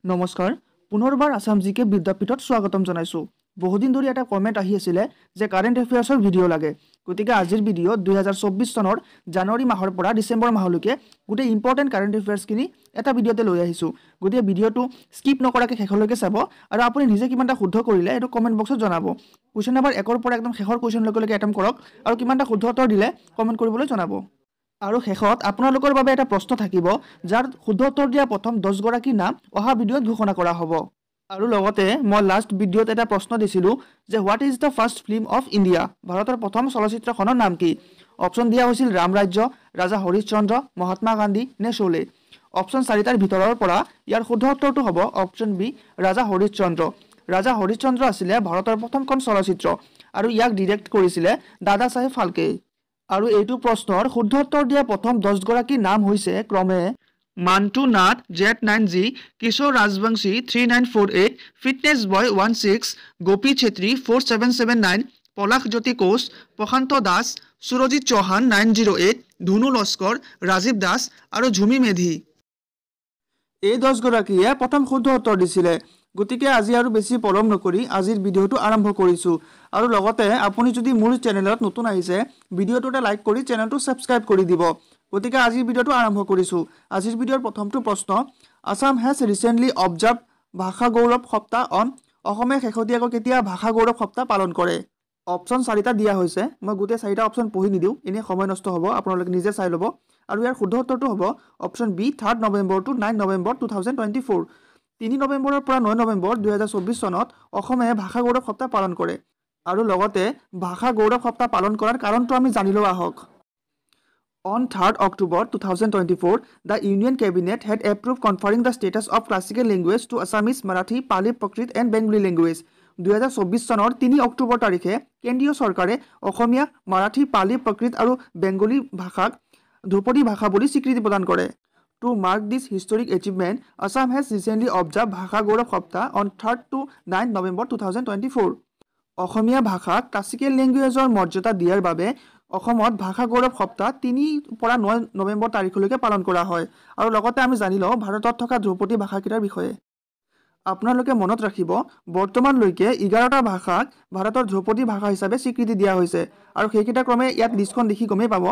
নমস্কাৰ পুনৰবাৰ আসাম জিকে বিদ্যাপীঠত স্বাগতম জনাইছো বহুদিন ধৰি এটা কমেন্ট আহি আছিল যে কাৰেন্ট এফেয়াৰ্সৰ ভিডিও লাগে গতিকে আজিৰ ভিডিও 2024 চনৰ জানুৱাৰী মাহৰ পৰা ডিসেম্বৰ মাহলৈকে গুটে ইম্পৰ্টেন্ট কাৰেন্ট এফেয়াৰ্স কিনি এটা ভিডিওতে লৈ আহিছো গতিকে ভিডিওটো স্কিপ নকৰাকে শেষলৈকে চাব আৰু আপুনি নিজে কিমানটা শুদ্ধ কৰিলে এটো কমেন্ট বক্সত জনাব কোৱেশ্চন নম্বৰ 1 ৰ পৰা একদম শেষৰ কোৱেশ্চন লৈকে এটেম্প কৰক আৰু কিমানটা শুদ্ধ উত্তৰ দিলে কমেন্ট কৰিবলৈ জনাব আৰু শেষত আপোনালোকৰ বাবে এটা প্ৰশ্ন থাকিব যাৰ শুদ্ধ উত্তৰ দিয়া প্ৰথম 10 গৰাকী নাম অহা ভিডিওত ঘোষণা কৰা হ'ব আৰু লগতে মই লাষ্ট ভিডিওত এটা প্ৰশ্ন দিছিলো যে what is the first film of India ভাৰতৰ প্ৰথম চলচ্চিত্ৰখনৰ নাম কি অপচন দিয়া হৈছিল ৰাম ৰাজ্য ৰাজা হৰিশ্চন্দ্ৰ মহাত্মা গান্ধী নে শোলে অপচন 4টাৰ ভিতৰৰ পৰা ইয়াৰ শুদ্ধ উত্তৰটো হ'ব অপচন বি ৰাজা হৰিশ্চন্দ্ৰ আছিল ভাৰতৰ প্ৰথমখন চলচ্চিত্ৰ আৰু ইয়াক ডাইৰেক্ট কৰিছিল দাদা সাহেব ফালকে আৰু এইটো প্ৰশ্নৰ শুদ্ধ উত্তৰ দিয়া প্ৰথম 10 গৰাকী নাম হৈছে ক্ৰমে মান্টু নাথ Z9G কিশোৰ ৰাজবংশী 3948 ফিটনেস বয় 16 গোপী ছেত্ৰী 4779 পলাশ জ্যোতি কোচ প্ৰশান্ত দাস সুৰজিত চৌহান 908 ধুনু লস্কৰ ৰাজীৱ দাস আৰু ঝুমি মেধি এই 10 গৰাকীয়ে প্ৰথম শুদ্ধ উত্তৰ দিছিলে গতিকে আজি আৰু বেছি পলম নকৰি আজিৰ ভিডিওটো আৰম্ভ কৰিছো আৰু লগতে আপুনি যদি মোৰ চেনেলত নতুন আহিছে ভিডিওটোতে লাইক কৰি চেনেলটো সাবস্ক্ৰাইব কৰি দিব গতিকে আজিৰ ভিডিওটো আৰম্ভ কৰিছো আজিৰ ভিডিওৰ প্ৰথমটো প্ৰশ্ন আসাম হেজ ৰিসেন্টলি অবজাৰ্ভ ভাষা গৌৰৱ সপ্তাহ অন অসমে শেহতীয়াকৈ কেতিয়া ভাষা গৌৰৱ সপ্তাহ পালন কৰে অপচন 4টা দিয়া হৈছে মই গুটে 4টা অপচন পঢ়ি নিদিও এনে সময় নষ্ট হ'ব আপোনালোকে নিজে চাই ল'ব আৰু ইয়াৰ শুদ্ধ উত্তৰটো হ'ব option B 3 November to 9 November 2024 3 নৱেম্বৰৰ পৰা 9 নৱেম্বৰ 2024 চনত অসমে ভাষা গৌৰৱ সপ্তাহ পালন কৰে আৰু লগতে ভাষা গৌৰৱ সপ্তাহ পালন কৰাৰ কাৰণটো আমি জানিলো আহক On 3rd October 2024, the Union Cabinet had approved conferring the status of classical language to Assamese, Marathi, Pali, Prakrit and Bengali language. 2024 চনৰ 3 অক্টোবৰ তাৰিখে কেন্দ্ৰীয় চৰকাৰে অসমীয়া, মাৰাঠী, পালি, প্ৰাকৃত আৰু বেংগলী ভাষাক ধ্ৰুপদী ভাষা বুলি স্বীকৃতি প্ৰদান কৰে। To mark this historic achievement, Assam has recently observed ভাষা গৌৰৱ সপ্তাহ on 3rd to 9 November 2024. অসমীয়া ভাষাক ক্লাছিকেল লেংগুৱেজৰ মৰ্যাদা দিয়াৰ বাবে অসমত ভাষা গৌৰৱ সপ্তাহ 3 পৰা 9 নৱেম্বৰ তাৰিখলৈকে পালন কৰা হয় আৰু লগতে আমি জানিলো ভাৰতত থকা ধ্ৰুপদী ভাষাকেইটাৰ বিষয়ে আপোনালোকে মনত ৰাখিব বৰ্তমানলৈকে 11টা ভাষাক ভাৰতৰ ধ্ৰুপদী ভাষা হিচাপে স্বীকৃতি দিয়া হৈছে আৰু সেইকেইটা ক্ৰমে ইয়াত লিষ্টখন দেখি গমেই পাব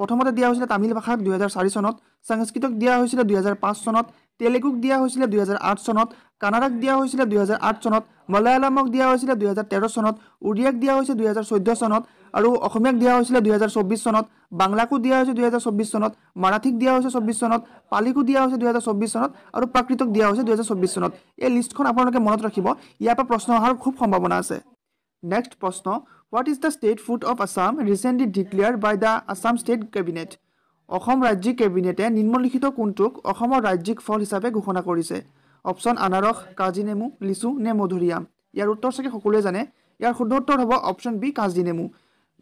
প্ৰথমতে দিয়া হৈছিল তামিল ভাষাক 2004 চনত সংস্কৃতক দিয়া হৈছিল 2005 চনত তেলেগুক দিয়া হৈছিল 2008 চনত কানাড়াক দিয়া হৈছিল 2008 চনত মালায়ালামক দিয়া হৈছিল 2013 চনত উড়িয়াক দিয়া হৈছিল 2014 চনত আৰু অসমীয়াক দিয়া হৈছিল 2024 চনত বাংলাকো দিয়া হৈছিল 2024 চনত মাৰাঠীক দিয়া হৈছিল 24 চনত পালিকো দিয়া হৈছিল 2024 চনত আৰু প্ৰাকৃতক দিয়া হৈছিল 2024 চনত এই লিষ্টখন আপোনালোকে মনত ৰাখিব ইয়াৰ পৰা প্ৰশ্ন অহাৰ খুব সম্ভাৱনা আছে নেক্সট প্ৰশ্ন What is the state food of Assam recently declared by the Assam State Cabinet? Assam ৰাজ্যিক কেবিনেটে নিম্নলিখিত কোনটোক অসমৰ ৰাজ্যিক ফল হিচাপে ঘোষণা কৰিছে অপচন আনাৰস কাজি নেমু লিচু নে মধুৰিআম ইয়াৰ উত্তৰ চাগে সকলোৱে জানে ইয়াৰ শুদ্ধ উত্তৰ হ'ব অপচন বি কাজি নেমু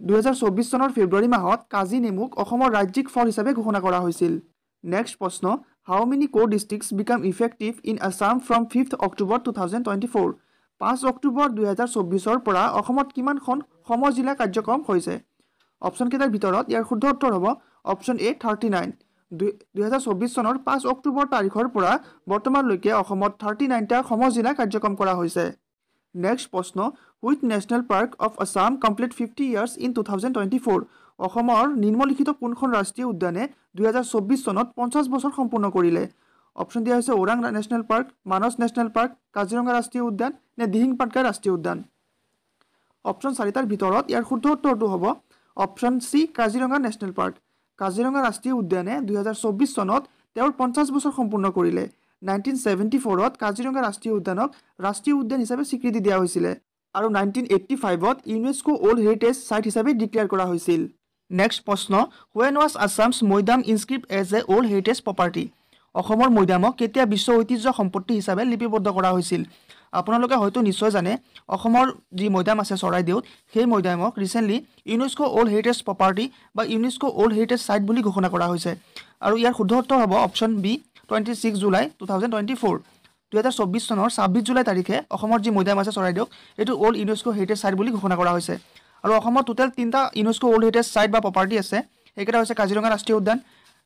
2024 চনৰ ফেব্ৰুৱাৰী মাহত কাজি নেমুক অসমৰ ৰাজ্যিক ফল হিচাপে ঘোষণা কৰা হৈছিল নেক্সট প্ৰশ্ন How many core districts become effective in Assam from 5th October 2024 5 October 2024 পৰা অসমত কিমানখন সমজিলা কাৰ্যক্ৰম হৈছে অপচন কেইটাৰ ভিতৰত ইয়াৰ শুদ্ধ উত্তৰ হ'ব অপচন এ 39 2024 চনৰ 5 অক্টোবৰ তাৰিখৰ পৰা বৰ্তমানলৈকে অসমত 39টা সমজিলা কাৰ্যক্ৰম কৰা হৈছে নেক্সট প্ৰশ্ন Which National Park of Assam complete 50 years in 2024 অসমৰ নিম্নলিখিত কোনখন ৰাষ্ট্ৰীয় উদ্যানে 2024 চনত 50 বছৰ সম্পূৰ্ণ কৰিলে অপচন দিয়া হৈছে ওৰাং নেশ্যনেল পাৰ্ক মানস নেশ্যনেল পাৰ্ক কাজিৰঙা ৰাষ্ট্ৰীয় উদ্যান নে দিহিং পাটকাই ৰাষ্ট্ৰীয় উদ্যান অপচন 4টাৰ ভিতৰত ইয়াৰ শুদ্ধ উত্তৰটো হ'ব option C Kaziranga national park Kaziranga ৰাষ্ট্ৰীয় উদ্যানে 2024 চনত তেওঁৰ 50 বছৰ সম্পূৰ্ণ কৰিলে 1974ত কাজিৰঙা ৰাষ্ট্ৰীয় উদ্যানক ৰাষ্ট্ৰীয় উদ্যান হিচাপে স্বীকৃতি দিয়া হৈছিল আৰু 1985ত ইউনেস্কো ওল্ড হেৰিটেজ সাইট হিচাপে ডিক্লেয়াৰ কৰা হৈছিল নেক্সট প্ৰশ্ন When was Assam's Moidam inscribed as a World Heritage Property অসমৰ মৈদামক কেতিয়া বিশ্ব ঐতিহ্য সম্পত্তি হিচাপে লিপিবদ্ধ কৰা হৈছিল আপোনালোকে হয়তো নিশ্চয় জানে অসমৰ যি মৈদাম আছে চৰাইদেউত সেই মৈদামক recently UNESCO world heritage property বা ইউনেস্কো ওল্ড হেৰিটেজ সাইট বুলি ঘোষণা কৰা হৈছে আৰু ইয়াৰ শুদ্ধ উত্তৰ হ'ব অপচন বি 26 জুলাই 2024 2024 চনৰ 26 জুলাই তাৰিখে অসমৰ যি মৈদাম আছে চৰাইদেউক এটো ওল্ড ইউনেস্কো হেৰিটেজ সাইট বুলি ঘোষণা কৰা হৈছে আৰু অসমৰ টোটাল 3টা ইউনেস্কো ওল্ড হেৰিটেজ সাইট বা প্ৰপাৰ্টি আছে এইকেইটা হৈছে কাজিৰঙা ৰাষ্ট্ৰীয় উদ্যান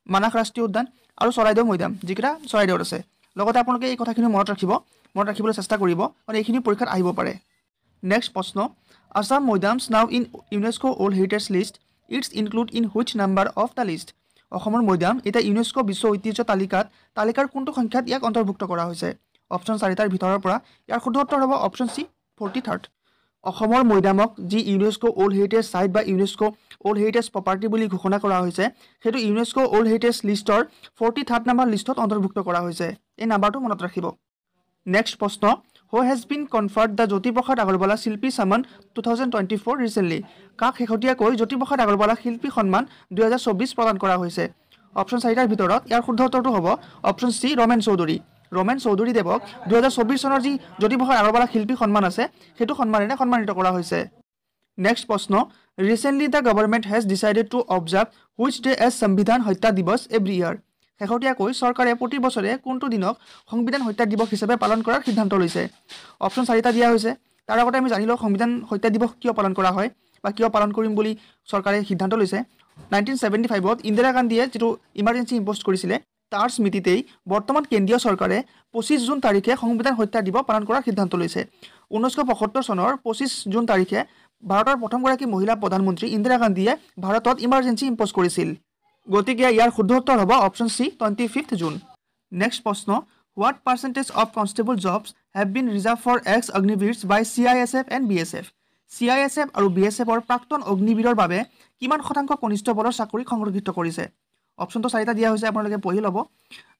মানাস ৰাষ্ট্ৰীয় উদ্যান আৰু চৰাইদেউ মৈদাম যিকেইটা চৰাইদেউত আছে লগতে আপোনালোকে এই কথাখিনি মনত ৰাখিবলৈ চেষ্টা কৰিব কাৰণ এইখিনি পৰীক্ষাত আহিব পাৰে। নেক্সট প্ৰশ্ন, Assam Moidams now in UNESCO world heritage list, it's include in which number of the list? অসমৰ মৈদাম এতিয়া ইউনেস্কো বিশ্ব ঐতিহ্য তালিকাৰ কোনটো সংখ্যাত ইয়াক অন্তৰ্ভুক্ত কৰা হৈছে? অপশ্যন 4টাৰ ভিতৰৰ পৰা ইয়াৰ শুদ্ধ উত্তৰ হ'ব অপশ্যন চি 43rd। অসমৰ মৈদামক যি ইউনেস্কো ৱৰ্ল্ড হেৰিটেজ চাইট বা ইউনেস্কো ৱৰ্ল্ড হেৰিটেজ প্ৰপাৰ্টি বুলি ঘোষণা কৰা হৈছে সেইটো ইউনেস্কো ৱৰ্ল্ড হেৰিটেজ লিষ্টৰ 43rd নম্বৰ লিষ্টত অন্তৰ্ভুক্ত কৰা হৈছে। এই নাম্বাৰটো মনত ৰাখিব। নেক্সট প্ৰশ্ন, who has been conferred the Jyotiprasad Agarwala Shilpi Sanman 2024 recently? কাক শেহতীয়াকৈ জ্যোতিপ্ৰসাদ আগৰৱালা শিল্পী সন্মান 2024 প্ৰদান কৰা হৈছে? অপশ্যন 4টাৰ ভিতৰত ইয়াৰ শুদ্ধ উত্তৰটো হ'ব অপশ্যন চি ৰমেন চৌধুৰী। ৰমেন চৌধুৰী দেৱক 2024 চনৰ যি জ্যোতিপ্ৰসাদ আগৰৱালা শিল্পী সন্মান আছে সেইটো সন্মানেৰে সন্মানিত কৰা হৈছে। নেক্সট প্ৰশ্ন, recently the government has decided to observe which day as Samvidhan Hatya দিৱস এভৰি ইয়াৰ? শেহতীয়াকৈ চৰকাৰে প্ৰতি বছৰে কোনটো দিনক সংবিধান হত্যা দিৱস হিচাপে পালন কৰাৰ সিদ্ধান্ত লৈছে? অপশ্যন 4টা দিয়া হৈছে। তাৰ আগতে আমি জানি লওঁ সংবিধান হত্যা দিৱস কিয় পালন কৰা হয় বা কিয় পালন কৰিম বুলি চৰকাৰে সিদ্ধান্ত লৈছে। 1975ত ইন্দিৰা গান্ধীয়ে যিটো ইমাৰ্জেঞ্চি ইম্প'জ কৰিছিলে তাৰ স্মৃতিতেই বৰ্তমান কেন্দ্ৰীয় চৰকাৰে 25 জুন তাৰিখে সংবিধান হত্যা দিৱস পালন কৰাৰ সিদ্ধান্ত লৈছে। 1975 চনৰ 25 জুন তাৰিখে ভাৰতৰ প্ৰথমগৰাকী মহিলা প্ৰধানমন্ত্ৰী ইন্দিৰা গান্ধীয়ে ভাৰতত ইমাৰ্জেঞ্চি ইম্প'জ কৰিছিল। গতিকে ইয়াৰ শুদ্ধ উত্তৰ হ'ব অপশ্যন চি 25 জুন। নেক্সট প্ৰশ্ন, what percentage of constable jobs have been reserved for ex Agniveers by CISF and BSF? CISF আৰু BSFৰ প্ৰাক্তন অগ্নিবীৰৰ বাবে কিমান শতাংশ কনিষ্টবলৰ চাকৰি সংৰক্ষিত কৰিছে? অপশ্যনটো 4টা দিয়া হৈছে, আপোনালোকে পঢ়ি ল'ব।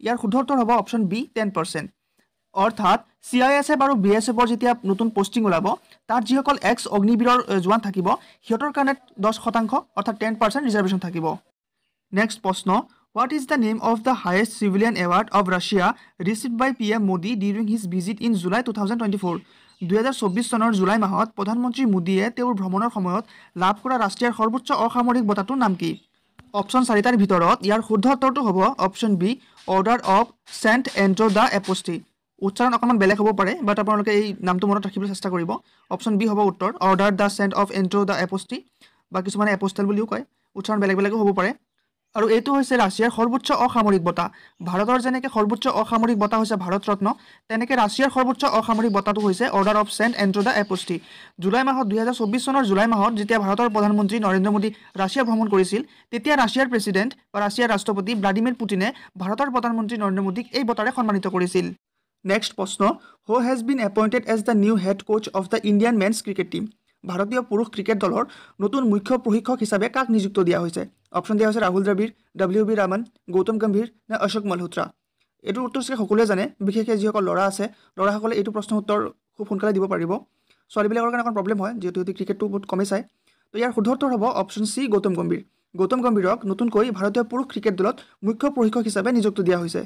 ইয়াৰ শুদ্ধ উত্তৰ হ'ব অপশ্যন বি 10%। অৰ্থাৎ CISF আৰু BSFৰ যেতিয়া নতুন পষ্টিং ওলাব তাত যিসকল এক্স অগ্নিবীৰৰ জোৱান থাকিব সিহঁতৰ কাৰণে 10% অৰ্থাৎ 10% ৰিজাৰ্ভেশ্যন থাকিব। নেক্সট প্ৰশ্ন, what is the name of the highest civilian award of Russia received by PM Modi during his visit in July 2024? 2024 চনৰ জুলাই মাহত প্ৰধানমন্ত্ৰী মোদীয়ে তেওঁৰ ভ্ৰমণৰ সময়ত লাভ কৰা ৰাষ্ট্ৰীয় সৰ্বোচ্চ অসামৰিক বঁটাটোৰ নাম কি? অপশ্যন 4টাৰ ভিতৰত ইয়াৰ শুদ্ধ উত্তৰটো হ'ব option B order of Saint Andrew the Apostle. উচ্চাৰণ অকণমান বেলেগ হ'ব পাৰে বাট আপোনালোকে এই নামটো মনত ৰাখিবলৈ চেষ্টা কৰিব। অপশ্যন বি হ'ব উত্তৰ, order the Saint of Andrew the Apostle, বা কিছুমানে এপষ্টেল বুলিও কয়। উচ্চাৰণ বেলেগ বেলেগো হ'ব পাৰে। আৰু এইটো হৈছে ৰাছিয়াৰ সৰ্বোচ্চ অসামৰিক বঁটা। ভাৰতৰ যেনেকৈ সৰ্বোচ্চ অসামৰিক বঁটা হৈছে ভাৰত ৰত্ন, তেনেকৈ ৰাছিয়াৰ সৰ্বোচ্চ অসামৰিক বঁটাটো হৈছে order of Saint Andrew the Apostle. July মাহত 2024 চনৰ জুলাই মাহত যেতিয়া ভাৰতৰ প্ৰধানমন্ত্ৰী নৰেন্দ্ৰ মোদী ৰাছিয়া ভ্ৰমণ কৰিছিল তেতিয়া ৰাছিয়াৰ প্ৰেছিডেণ্ট বা ৰাছিয়াৰ ৰাষ্ট্ৰপতি ভ্লাডিমিৰ পুটিনে ভাৰতৰ প্ৰধানমন্ত্ৰী নৰেন্দ্ৰ মোদীক এই বঁটাৰে সন্মানিত কৰিছিল। নেক্সট প্ৰশ্ন, who has been appointed as the new head coach of the Indian men's cricket team? ভাৰতীয় পুৰুষ ক্ৰিকেট দলৰ নতুন মুখ্য প্ৰশিক্ষক হিচাপে কাক নিযুক্ত দিয়া হৈছে? অপশ্যন দিয়া হৈছে ৰাহুল দ্ৰাবিড়, WB ৰামন, গৌতম গম্ভীৰ নে অশোক মালহোত্ৰা। এইটোৰ উত্তৰ চাগে সকলোৱে জানে, বিশেষকৈ যিসকল ল'ৰা আছে ল'ৰাসকলে এইটো প্ৰশ্নৰ উত্তৰ খুব সোনকালে দিব পাৰিব। ছোৱালীবিলাকৰ কাৰণে অকণ প্ৰব্লেম হয় যিহেতু ক্ৰিকেটটো বহুত কমেই চায়। তো ইয়াৰ শুদ্ধ উত্তৰ হ'ব অপশ্যন চি গৌতম গম্ভীৰ। গৌতম গম্ভীৰক নতুনকৈ ভাৰতীয় পুৰুষ ক্ৰিকেট দলত মুখ্য প্ৰশিক্ষক হিচাপে নিযুক্ত দিয়া হৈছে।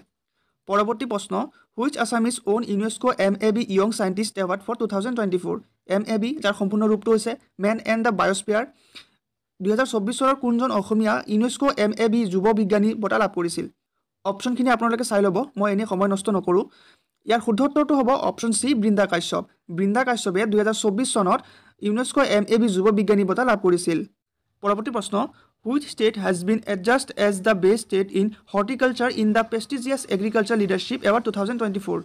পৰৱৰ্তী প্ৰশ্ন, which Assamese won UNESCO MAB young scientist award for 2024? MAB যাৰ সম্পূৰ্ণ ৰূপটো হৈছে মেন এণ্ড দ্য বায়'স্ফিয়াৰ। 2024 চনৰ কোনজন অসমীয়া ইউনেস্কো MAB যুৱ বিজ্ঞানী বঁটা লাভ কৰিছিল? অপশ্যনখিনি আপোনালোকে চাই ল'ব, মই এনেই সময় নষ্ট নকৰোঁ। ইয়াৰ শুদ্ধ উত্তৰটো হ'ব অপশ্যন চি বৃন্দা কাশ্যপ। বৃন্দা কাশ্যপে 2024 চনত ইউনেস্কো MAB যুৱ বিজ্ঞানী বঁটা লাভ কৰিছিল। পৰৱৰ্তী প্ৰশ্ন, which state has been adjudged as the best state in horticulture in the prestigious agriculture leadership award 2024?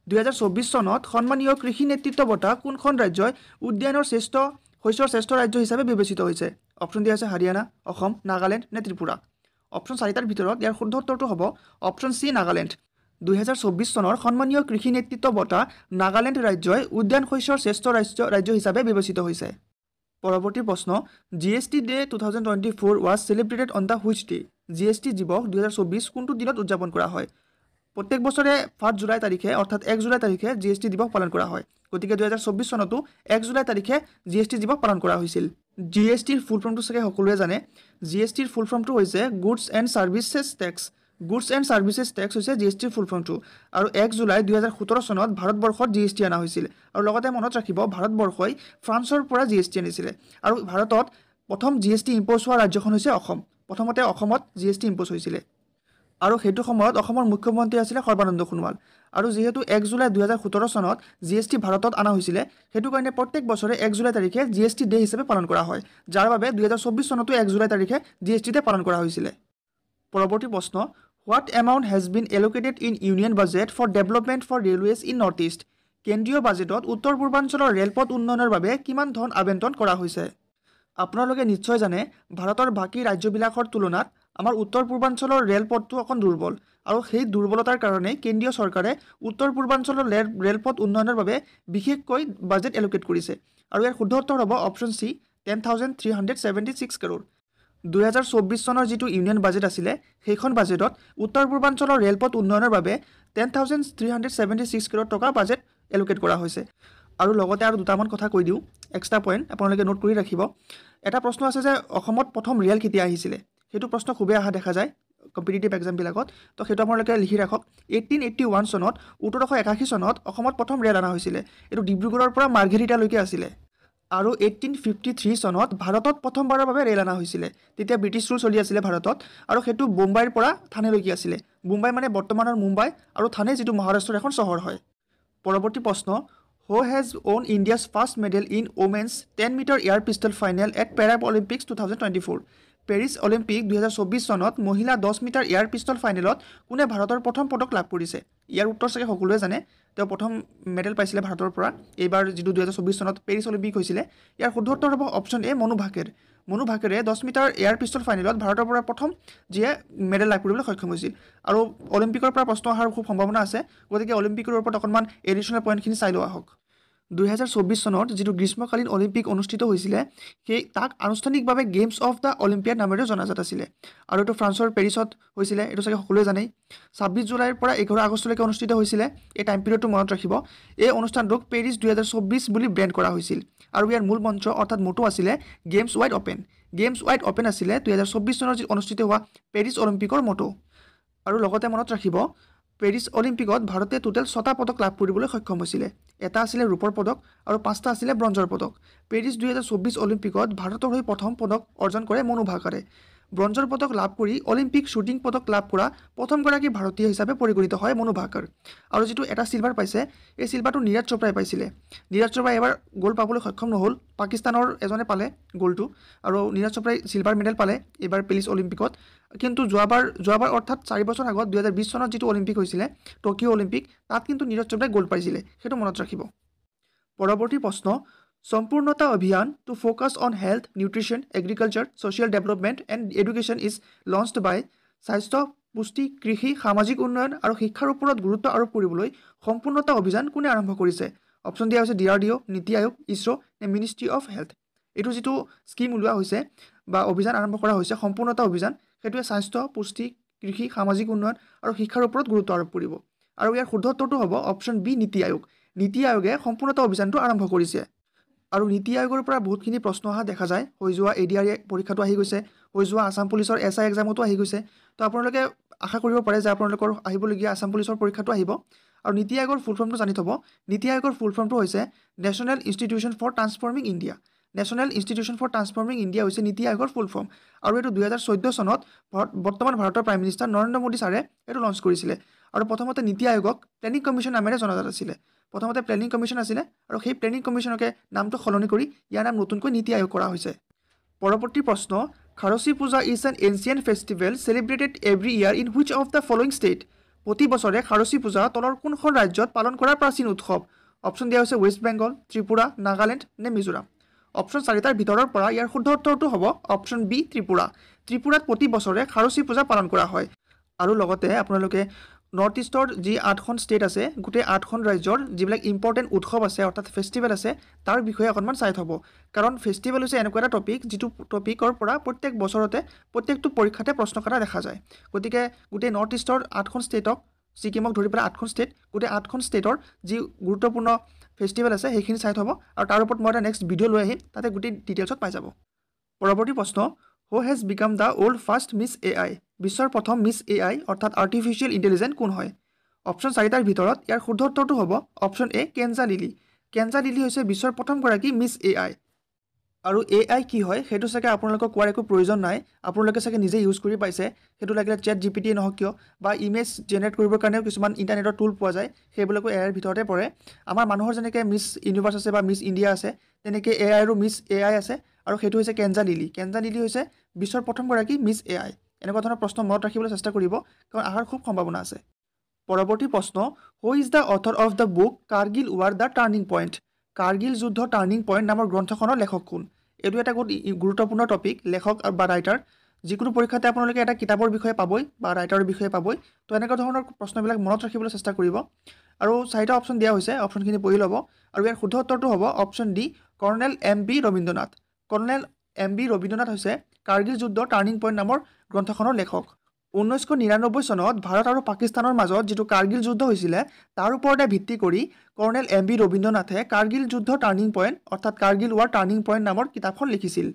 2024 চনত সন্মানীয় কৃষি নেতৃত্ব বঁটা কোনখন ৰাজ্যই উদ্যানৰ শস্যৰ শ্ৰেষ্ঠ ৰাজ্য হিচাপে বিবেচিত হৈছে? অপশ্যন দিয়া আছে হাৰিয়ানা, অসম, নাগালেণ্ড নে ত্ৰিপুৰা। অপশ্যন 4টাৰ ভিতৰত ইয়াৰ শুদ্ধ উত্তৰটো হ'ব অপশ্যন চি নাগালেণ্ড। 2024 চনৰ সন্মানীয় কৃষি নেতৃত্ব বঁটা নাগালেণ্ড ৰাজ্যই উদ্যান শস্যৰ শ্ৰেষ্ঠ ৰাজ্য হিচাপে বিবেচিত হৈছে। পৰৱৰ্তী প্ৰশ্ন, GST day 2024 was celebrated on the which day? GST দিৱস 2024 কোনটো দিনত উদযাপন কৰা হয়? প্ৰত্যেক বছৰে 1 জুলাই তাৰিখে অৰ্থাৎ 1 জুলাই তাৰিখে GST দিৱস পালন কৰা হয়। গতিকে 2024 চনতো 1 জুলাই তাৰিখে GST দিৱস পালন কৰা হৈছিল। GSTৰ ফুল ফৰ্মটো চাগে সকলোৱে জানে। GSTৰ ফুল ফৰ্মটো হৈছে goods and services tax. Goods and services tax হৈছে GSTৰ ফুল ফৰ্মটো। আৰু 1 জুলাই 2017 চনত ভাৰতবৰ্ষত GST অনা হৈছিল। আৰু লগতে মনত ৰাখিব ভাৰতবৰ্ষই ফ্ৰান্সৰ পৰা GST আনিছিলে। আৰু ভাৰতত প্ৰথম GST ইম্প'জ হোৱা ৰাজ্যখন হৈছে অসম। প্ৰথমতে অসমত GST ইম্প'জ হৈছিলে। আৰু সেইটো সময়ত অসমৰ মুখ্যমন্ত্ৰী আছিলে সৰ্বানন্দ সোণোৱাল। আৰু যিহেতু 1 জুলাই 2017 চনত GST ভাৰতত অনা হৈছিলে সেইটো কাৰণে প্ৰত্যেক বছৰে 1 জুলাই তাৰিখে GST ডে হিচাপে পালন কৰা হয়, যাৰ বাবে 2024 চনতো 1 জুলাই তাৰিখে GST ডে পালন কৰা হৈছিলে। পৰৱৰ্তী প্ৰশ্ন, What amount has been allocated in Union budget for development for railways in North East? কেন্দ্ৰীয় বাজেটত উত্তৰ পূৰ্বাঞ্চলৰ ৰেলপথ উন্নয়নৰ বাবে কিমান ধন আবণ্টন কৰা হৈছে? আপোনালোকে নিশ্চয় জানে ভাৰতৰ বাকী ৰাজ্যবিলাকৰ তুলনাত আমাৰ উত্তৰ পূৰ্বাঞ্চলৰ ৰেলপথটো অকণ দুৰ্বল আৰু সেই দুৰ্বলতাৰ কাৰণে কেন্দ্ৰীয় চৰকাৰে উত্তৰ পূৰ্বাঞ্চলৰ ৰেলপথ উন্নয়নৰ বাবে বিশেষকৈ বাজেট এলোকেট কৰিছে আৰু ইয়াৰ শুদ্ধ উত্তৰ হ'ব অপশ্যন চি 10,376 crore 2024 চনৰ যিটো ইউনিয়ন বাজেট আছিলে সেইখন বাজেটত উত্তৰ পূৰ্বাঞ্চলৰ ৰেলপথ উন্নয়নৰ বাবে 10,376 crore টকা বাজেট এলোকেট কৰা হৈছে আৰু লগতে আৰু দুটামান কথা কৈ দিওঁ এক্সট্ৰা পইণ্ট আপোনালোকে নোট কৰি ৰাখিব এটা প্ৰশ্ন আছে যে অসমত প্ৰথম ৰেল কেতিয়া আহিছিলে সেইটো প্ৰশ্ন খুবেই অহা দেখা যায় কম্পিটিটিভ এক্সামবিলাকত তো সেইটো আপোনালোকে লিখি ৰাখক 1881 চনত 1881 চনত অসমত প্ৰথম ৰেল অনা হৈছিলে এইটো ডিব্ৰুগড়ৰ পৰা মাৰ্ঘেৰিটালৈকে আছিলে আৰু 1853 চনত ভাৰতত প্ৰথমবাৰৰ বাবে ৰেল অনা হৈছিলে তেতিয়া ব্ৰিটিছ ৰুল চলি আছিলে ভাৰতত আৰু সেইটো মুম্বাইৰ পৰা থানেলৈকে আছিলে মুম্বাই মানে বৰ্তমানৰ মুম্বাই আৰু থানে যিটো মহাৰাষ্ট্ৰৰ এখন চহৰ হয় পৰৱৰ্তী প্ৰশ্ন Who has won India's first medal in women's 10-meter air pistol final at Paralympics 2024? Paris Olympic 2024 চনত মহিলা 10 মিটাৰ এয়াৰ পিষ্টল ফাইনেলত কোনে ভাৰতৰ প্ৰথম পদক লাভ কৰিছে ইয়াৰ উত্তৰ চাগে সকলোৱে জানে তেওঁ প্ৰথম মেডেল পাইছিলে ভাৰতৰ পৰা এইবাৰ যিটো 2024 চনত পেৰিছ অলিম্পিক হৈছিলে ইয়াৰ শুদ্ধ উত্তৰ হ'ব option A Manu Bhaker 10 metre air pistol ফাইনেলত ভাৰতৰ পৰা প্ৰথম যিয়ে মেডেল লাভ কৰিবলৈ সক্ষম হৈছিল আৰু অলিম্পিকৰ পৰা প্ৰশ্ন অহাৰ খুব সম্ভাৱনা আছে গতিকে অলিম্পিকৰ ওপৰত অকণমান এডিশ্যনেল পইণ্টখিনি চাই লোৱা হওক 2024 চনত যিটো গ্ৰীষ্মকালীন অলিম্পিক অনুষ্ঠিত হৈছিলে সেই তাক আনুষ্ঠানিকভাৱে গেমছ অফ দ্য অলিম্পিয়াড নামেৰে জনাজাত আছিলে আৰু এইটো ফ্ৰান্সৰ পেৰিছত হৈছিলে এইটো চাগে সকলোৱে জানেই 26 জুলাইৰ পৰা 11 আগষ্টলৈকে অনুষ্ঠিত হৈছিলে এই টাইম পিৰিয়ডটো মনত ৰাখিব এই অনুষ্ঠানটোক পেৰিছ 2024 বুলি ব্ৰেণ্ড কৰা হৈছিল আৰু ইয়াৰ মূল মন্ত্ৰ অৰ্থাৎ মটো আছিলে গেমছ ৱাইড অপেন আছিলে 2024 চনৰ যি অনুষ্ঠিত হোৱা পেৰিছ অলিম্পিকৰ মটো আৰু লগতে মনত ৰাখিব পেৰিছ অলিম্পিকত ভাৰতে টোটেল 6টা পদক লাভ কৰিবলৈ সক্ষম হৈছিলে এটা আছিলে ৰূপৰ পদক আৰু 5টা আছিলে ব্ৰঞ্জৰ পদক পেৰিছ 2024 অলিম্পিকত ভাৰতৰ হৈ প্ৰথম পদক অৰ্জন কৰে মনু ভাকাৰে ব্ৰঞ্জৰ পদক লাভ কৰি অলিম্পিক শ্বুটিং পদক লাভ কৰা প্ৰথমগৰাকী ভাৰতীয় হিচাপে পৰিগণিত হয় মনু ভাকাৰ আৰু যিটো এটা সিলভাৰ পাইছে এই সিলভাৰটো নীৰজ চোপ্ৰাই পাইছিলে নীৰজ চোপ্ৰাই এবাৰ গ'ল পাবলৈ সক্ষম নহ'ল পাকিস্তানৰ এজনে পালে গ'লটো আৰু নীৰজ চোপ্ৰাই সিলভাৰ মেডেল পালে এইবাৰ পেৰিছ অলিম্পিকত কিন্তু যোৱাবাৰ অৰ্থাৎ 4 বছৰ আগত 2020 চনত যিটো অলিম্পিক হৈছিলে টকিঅ' অলিম্পিক তাত কিন্তু নীৰজ চোপ্ৰাই গ'ল্ড পাইছিলে সেইটো মনত ৰাখিব পৰৱৰ্তী প্ৰশ্ন Sampoornata Abhiyan to focus on health nutrition agriculture social development and education is launched by স্বাস্থ্য পুষ্টি কৃষি সামাজিক উন্নয়ন আৰু শিক্ষাৰ ওপৰত গুৰুত্ব আৰোপ কৰিবলৈ সম্পূৰ্ণতা অভিযান কোনে আৰম্ভ কৰিছে অপশ্যন দিয়া হৈছে DRDO নীতি আয়োগ ইছৰো নে মিনিষ্ট্ৰী অফ হেল্থ এইটো যিটো স্কিম ওলোৱা হৈছে বা অভিযান আৰম্ভ কৰা হৈছে সম্পূৰ্ণতা অভিযান সেইটোৱে স্বাস্থ্য পুষ্টি কৃষি সামাজিক উন্নয়ন আৰু শিক্ষাৰ ওপৰত গুৰুত্ব আৰোপ কৰিব আৰু ইয়াৰ শুদ্ধ উত্তৰটো হ'ব অপশ্যন বি নীতি আয়োগে সম্পূৰ্ণতা অভিযানটো আৰম্ভ কৰিছে আৰু নীতি আয়োগৰ পৰা বহুতখিনি প্ৰশ্ন অহা দেখা যায় হৈ যোৱা ADR পৰীক্ষাটো আহি গৈছে হৈ যোৱা আসাম পুলিচৰ SI এক্সামতো আহি গৈছে তো আপোনালোকে আশা কৰিব পাৰে যে আপোনালোকৰ আহিবলগীয়া আসাম পুলিচৰ পৰীক্ষাটো আহিব আৰু নীতি আয়োগৰ ফুল ফৰ্মটো জানি থ'ব নীতি আয়োগৰ ফুল ফৰ্মটো হৈছে national institution for transforming India হৈছে নীতি আয়োগৰ ফুল ফৰ্ম আৰু এইটো 2014 চনত বৰ্তমান ভাৰতৰ প্ৰাইম মিনিষ্টাৰ নৰেন্দ্ৰ মোদী ছাৰে এইটো লঞ্চ কৰিছিলে আৰু প্ৰথমতে নীতি আয়োগক প্লেনিং কমিশ্যন নামেৰে জনাজাত আছিলে প্ৰথমতে প্লেনিং কমিশ্যন আছিলে আৰু সেই প্লেনিং কমিশ্যনকে নামটো সলনি কৰি ইয়াৰ নাম নতুনকৈ নীতি আয়োগ কৰা হৈছে পৰৱৰ্তী প্ৰশ্ন খাৰচী পূজা is an ancient festival celebrated every year in which of the following state প্ৰতি বছৰে খাৰচী পূজা তলৰ কোনখন ৰাজ্যত পালন কৰা প্ৰাচীন উৎসৱ অপশ্যন দিয়া হৈছে ৱেষ্ট বেংগল ত্ৰিপুৰা নাগালেণ্ড নে মিজোৰাম অপশ্যন 4টাৰ ভিতৰৰ পৰা ইয়াৰ শুদ্ধ উত্তৰটো হ'ব অপশ্যন বি ত্ৰিপুৰাত প্ৰতি বছৰে খাৰচী পূজা পালন কৰা হয় আৰু লগতে আপোনালোকে নৰ্থ ইষ্টৰ যি 8খন ষ্টেট আছে গোটেই 8খন ৰাজ্যৰ যিবিলাক ইম্পৰ্টেণ্ট উৎসৱ আছে অৰ্থাৎ ফেষ্টিভেল আছে তাৰ বিষয়ে অকণমান চাই থ'ব কাৰণ ফেষ্টিভেল হৈছে এনেকুৱা এটা টপিক যিটো টপিকৰ পৰা প্ৰত্যেক বছৰতে প্ৰত্যেকটো পৰীক্ষাতে প্ৰশ্ন কাটা দেখা যায় গতিকে গোটেই নৰ্থ ইষ্টৰ 8খন ষ্টেটক ছিকিমক ধৰি পেলাই 8খন ষ্টেট গোটেই 8খন ষ্টেটৰ যি গুৰুত্বপূৰ্ণ ফেষ্টিভেল আছে সেইখিনি চাই থ'ব আৰু তাৰ ওপৰত মই এটা নেক্সট ভিডিঅ' লৈ আহিম তাতে গোটেই ডিটেইলছত পাই যাব পৰৱৰ্তী প্ৰশ্ন who has became the world first miss AI বিশ্বৰ প্ৰথম মিছ AI অৰ্থাৎ আৰ্টিফিচিয়েল ইণ্টেলিজেন্স কোন হয় অপশ্যন 4টাৰ ভিতৰত ইয়াৰ শুদ্ধ উত্তৰটো হ'ব অপশ্যন এ কেঞ্জা লিলি হৈছে বিশ্বৰ প্ৰথমগৰাকী মিছ AI আৰু AI কি হয় সেইটো চাগে আপোনালোকক কোৱাৰ একো প্ৰয়োজন নাই আপোনালোকে চাগে নিজে ইউজ কৰি পাইছে সেইটো লাগিলে ChatGPT নহওক কিয় বা ইমেজ জেনেৰেট কৰিবৰ কাৰণেও কিছুমান ইণ্টাৰনেটৰ টুল পোৱা যায় সেইবিলাকো AI ৰ ভিতৰতে পৰে আমাৰ মানুহৰ যেনেকৈ মিছ ইউনিভাৰ্ছ আছে বা মিছ ইণ্ডিয়া আছে তেনেকৈ AI ৰো মিছ AI আছে আৰু সেইটো হৈছে কেঞ্জা লিলি হৈছে বিশ্বৰ প্ৰথমগৰাকী মিছ AI এনেকুৱা ধৰণৰ প্ৰশ্ন মনত ৰাখিবলৈ চেষ্টা কৰিব কাৰণ আহাৰ খুব সম্ভাৱনা আছে পৰৱৰ্তী প্ৰশ্ন who is the author of the book Kargil war the turning point Kargil যুদ্ধ টাৰ্ণিং পইণ্ট নামৰ গ্ৰন্থখনৰ লেখক কোন এইটো এটা গুৰুত্বপূৰ্ণ টপিক লেখক বা ৰাইটাৰ যিকোনো পৰীক্ষাতে আপোনালোকে এটা কিতাপৰ বিষয়ে পাবই বা ৰাইটাৰৰ বিষয়ে পাবই তো এনেকুৱা ধৰণৰ প্ৰশ্নবিলাক মনত ৰাখিবলৈ চেষ্টা কৰিব আৰু চাৰিটা অপশ্যন দিয়া হৈছে অপশ্যনখিনি পঢ়ি ল'ব আৰু ইয়াৰ শুদ্ধ উত্তৰটো হ'ব option D colonel M.B. Rabindranath colonel M.B. Rabindranath হৈছে কাৰ্গিল যুদ্ধ টাৰ্ণিং পইণ্ট নামৰ গ্ৰন্থখনৰ লেখক 1999 চনত ভাৰত আৰু পাকিস্তানৰ মাজত যিটো কাৰ্গিল যুদ্ধ হৈছিলে তাৰ ওপৰতে ভিত্তি কৰি কৰ্ণেল M.B. ৰবীন্দ্ৰনাথে কাৰ্গিল যুদ্ধ টাৰ্ণিং পইণ্ট অৰ্থাৎ কাৰ্গিল ৱাৰ টাৰ্ণিং পইণ্ট নামৰ কিতাপখন লিখিছিল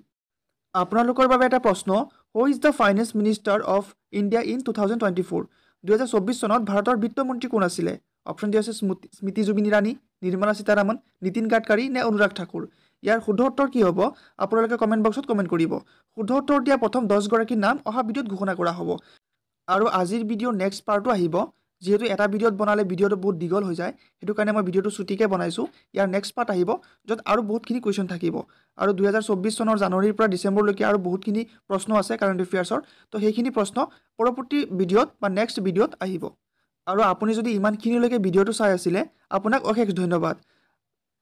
আপোনালোকৰ বাবে এটা প্ৰশ্ন who is the finance minister of India in 2024 2024 চনত ভাৰতৰ বিত্তমন্ত্ৰী কোন আছিলে অপশ্যন দিয়া হৈছে স্মৃতি জুবিন ইৰাণী নিৰ্মলা সীতাৰামন নীতিন গাডকাৰী নে অনুৰাগ ঠাকুৰ ইয়াৰ শুদ্ধ উত্তৰ কি হ'ব আপোনালোকে কমেণ্ট বক্সত কমেণ্ট কৰিব শুদ্ধ উত্তৰ দিয়া প্ৰথম 10 গৰাকীৰ নাম অহা ভিডিঅ'ত ঘোষণা কৰা হ'ব আৰু আজিৰ ভিডিঅ'ৰ নেক্সট পাৰ্টটো আহিব যেহেতু এটা ভিডিঅ'ত বনালে ভিডিঅ'টো বহুত দীঘল হৈ যায় সেইটো কাৰণে মই ভিডিঅ'টো ছুটিকৈ বনাইছোঁ ইয়াৰ নেক্সট পাৰ্ট আহিব য'ত আৰু বহুতখিনি কুৱেশ্যন থাকিব আৰু 2024 চনৰ জানুৱাৰীৰ পৰা ডিচেম্বৰলৈকে আৰু বহুতখিনি প্ৰশ্ন আছে কাৰেণ্ট এফেয়াৰ্ছৰ তো সেইখিনি প্ৰশ্ন পৰৱৰ্তী ভিডিঅ'ত বা নেক্সট ভিডিঅ'ত আহিব আৰু আপুনি যদি ইমানখিনিলৈকে ভিডিঅ'টো চাই আছিলে আপোনাক অশেষ ধন্যবাদ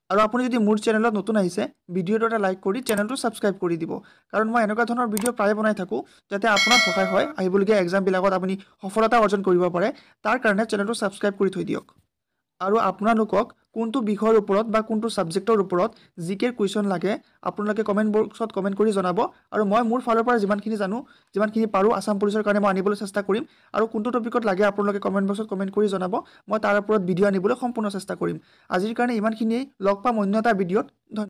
আৰু আপুনি যদি মোৰ চেনেলত নতুন আহিছে ভিডিঅ'টো এটা লাইক কৰি চেনেলটো ছাবস্ক্ৰাইব কৰি দিব কাৰণ মই এনেকুৱা ধৰণৰ ভিডিঅ' প্ৰায় বনাই থাকোঁ যাতে আপোনাৰ সহায় হয় আহিবলগীয়া এক্সামবিলাকত আপুনি সফলতা অৰ্জন কৰিব পাৰে তাৰ কাৰণে চেনেলটো ছাবস্ক্ৰাইব কৰি থৈ দিয়ক আৰু আপোনালোকক কোনটো বিষয়ৰ ওপৰত বা কোনটো ছাবজেক্টৰ ওপৰত জিকেৰ কুৱেশ্যন লাগে আপোনালোকে কমেণ্ট বক্সত কমেণ্ট কৰি জনাব আৰু মই মোৰ ফালৰ পৰা যিমানখিনি জানো যিমানখিনি পাৰোঁ আসাম পুলিচৰ কাৰণে মই আনিবলৈ চেষ্টা কৰিম আৰু কোনটো টপিকত লাগে আপোনালোকে কমেণ্ট বক্সত কমেণ্ট কৰি জনাব মই তাৰ ওপৰত ভিডিঅ' আনিবলৈ সম্পূৰ্ণ চেষ্টা কৰিম আজিৰ কাৰণে ইমানখিনিয়েই লগ পাম অন্য এটা ভিডিঅ'ত